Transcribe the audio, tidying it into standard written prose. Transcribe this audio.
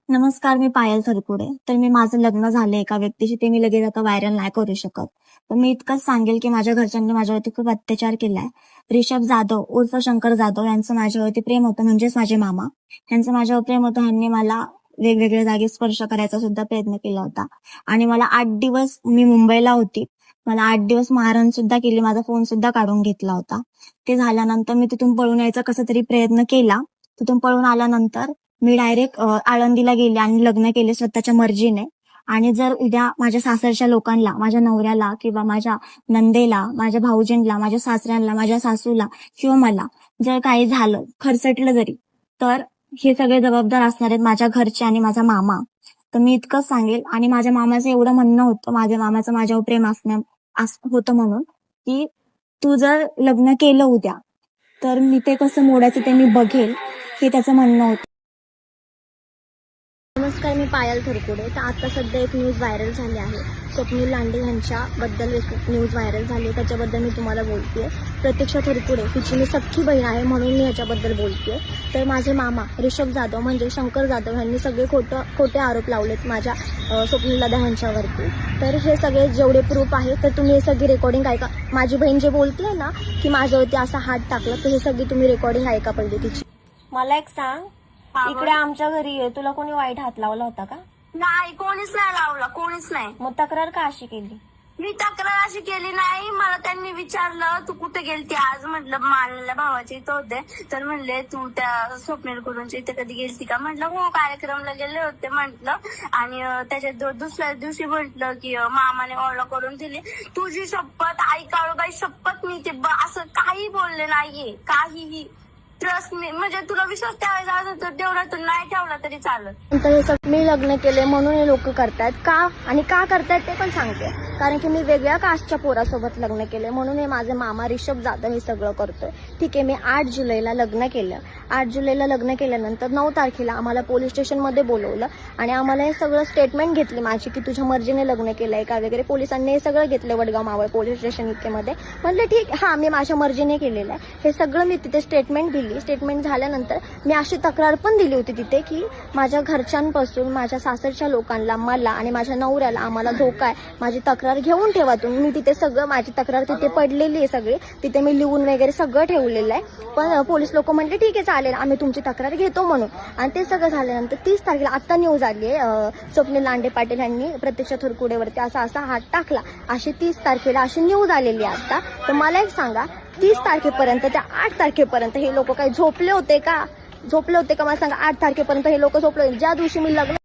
नमस्कार, मी पायल थरकुडे. तर माझं लग्न झालं एका व्यक्तीशी, ते मी लगेच आता व्हायरल नाही करू शकत. तर मी इतकंच सांगेल, की माझ्या घरच्यांनी माझ्यावरती खूप अत्याचार केलाय. ऋषभ जाधव उर्फ शंकर जाधव यांचं माझ्यावरती प्रेम होतं, म्हणजेच माझे मामा. यांचं माझ्यावर प्रेम होतं. ह्यांनी मला वेगवेगळ्या जागी स्पर्श करायचा सुद्धा प्रयत्न केला होता. आणि मला 8 दिवस मी मुंबईला होती. मला 8 दिवस मारहाण सुद्धा केली. माझा फोन सुद्धा काढून घेतला होता. ते झाल्यानंतर मी तिथून पळून यायचा कसा तरी प्रयत्न केला. तिथून पळून आल्यानंतर मी डायरेक्ट आळंदीला गेले आणि लग्न केले स्वतःच्या मर्जीने. आणि जर उद्या माझ्या सासरच्या लोकांना, माझ्या नवऱ्याला किंवा माझ्या नंदेला, माझ्या भाऊजींना, माझ्या सासऱ्यांना, माझ्या सासूला किंवा मला जर काही झालं, खरचटलं जरी, तर हे सगळे जबाबदार असणार आहेत माझ्या घरचे आणि माझा मामा. तर मी इतकंच सांगेल. आणि माझ्या मामाचं एवढं म्हणणं होतं, माझ्या मामाचं माझ्यावर प्रेम होतं म्हणून, की तू जर लग्न केलं उद्या, तर मी ते कसं मोडायचं ते मी बघेल, हे त्याचं म्हणणं होतं. नमस्कार, मी पायल थरकुडे. तर आता सध्या एक न्यूज व्हायरल झाली आहे. स्वप्नील लांडे यांच्याबद्दल एक न्यूज व्हायरल झाली आहे, त्याच्याबद्दल मी तुम्हाला बोलतेय. प्रतीक्षा थरकुडे हिची मी सख्खी बहीण आहे, म्हणून मी ह्याच्याबद्दल बोलतेय. तर माझे मामा ऋषभ जाधव म्हणजे शंकर जाधव यांनी सगळे खोटे आरोप लावलेत माझ्या स्वप्नील दादा यांच्यावरती. तर हे सगळे जेवढे प्रूफ आहे, तर तुम्ही हे सगळी रेकॉर्डिंग ऐका. माझी बहीण जे बोलतेय ना, की माझ्यावरती असा हात टाकला, तर हे सगळी तुम्ही रेकॉर्डिंग ऐका पहिले तिची. मला एक सांग, इकडे आमच्या घरी आहे, तुला कोणी वाईट हात लावला होता का? नाही, कोणीच नाही लावला, कोणीच नाही. मग तक्रार का अशी केली? मी तक्रार अशी केली नाही. मला त्यांनी विचारलं तू कुठे गेलती आज. म्हटलं मानल्या भावाच्या इथं होते. तर म्हणले तू त्या स्वप्नील कडूनच्या इथे कधी गेलती का. म्हटलं हो, कार्यक्रमला गेले होते म्हटलं. आणि त्याच्या दुसऱ्या दिवशी म्हटलं की मामाने ऑर्डर करून दिली. तुझी शपथ आई काळूबाई शपथ, मी ते असं काही बोलले नाहीये, काहीही. ट्रस्ट मी, म्हणजे तुला विश्वास ठेवायचा असेल तर तेवढा, तू नाही ठेवला तरी चालत. तर हे सगळं मी लग्न केले म्हणून हे लोक करतायत का, आणि का करतायत ते पण सांगते. कारण की मी वेगळ्या कास्टच्या पोरासोबत लग्न केले, म्हणून हे माझे मामा ऋषभ जाधव हे सगळं करतोय. ठीक आहे, मी 8 जुलैला लग्न केलं. 8 जुलैला लग्न केल्यानंतर 9 तारखेला आम्हाला पोलीस स्टेशनमध्ये बोलवलं आणि आम्हाला हे सगळं स्टेटमेंट घेतली माझी, की तुझ्या मर्जीने लग्न केलंय का वगैरे. पोलिसांनी हे सगळं घेतलं वडगाव मावळ पोलीस स्टेशन इतकेमध्ये. म्हणलं ठीक, हा मी माझ्या मर्जीने केलेलं आहे. हे सगळं मी तिथे स्टेटमेंट दिली. स्टेटमेंट झाल्यानंतर मी अशी तक्रार पण दिली होती तिथे, की माझ्या घरच्यांपासून माझ्या सासरच्या लोकांना, मला आणि माझ्या नवऱ्याला आम्हाला धोका आहे, माझी तक्रार घेऊन ठेवा तुम्ही. मी तिथे सगळं माझी तक्रार तिथे पडलेली आहे सगळी, तिथे मी लिहून वगैरे सगळं ठेवलेलं आहे. पण पोलीस लोक म्हणले ठीक आहे चालेल, आम्ही तुमची तक्रार घेतो म्हणून. आणि ते सगळं झाल्यानंतर 30 तारखेला आता न्यूज आली आहे, स्वप्नील लांडे पाटील यांनी प्रतीक्षा थरकुडेवरती असा हात टाकला, अशी 30 तारखेला अशी न्यूज आलेली आहे आता. तर मला एक सांगा, 30 तारखेपर्यंत त्या 8 तारखेपर्यंत हे लोक काही झोपले होते का? मला सांगा, 8 तारखेपर्यंत हे लोक झोपले होते? ज्या दिवशी मी लग्न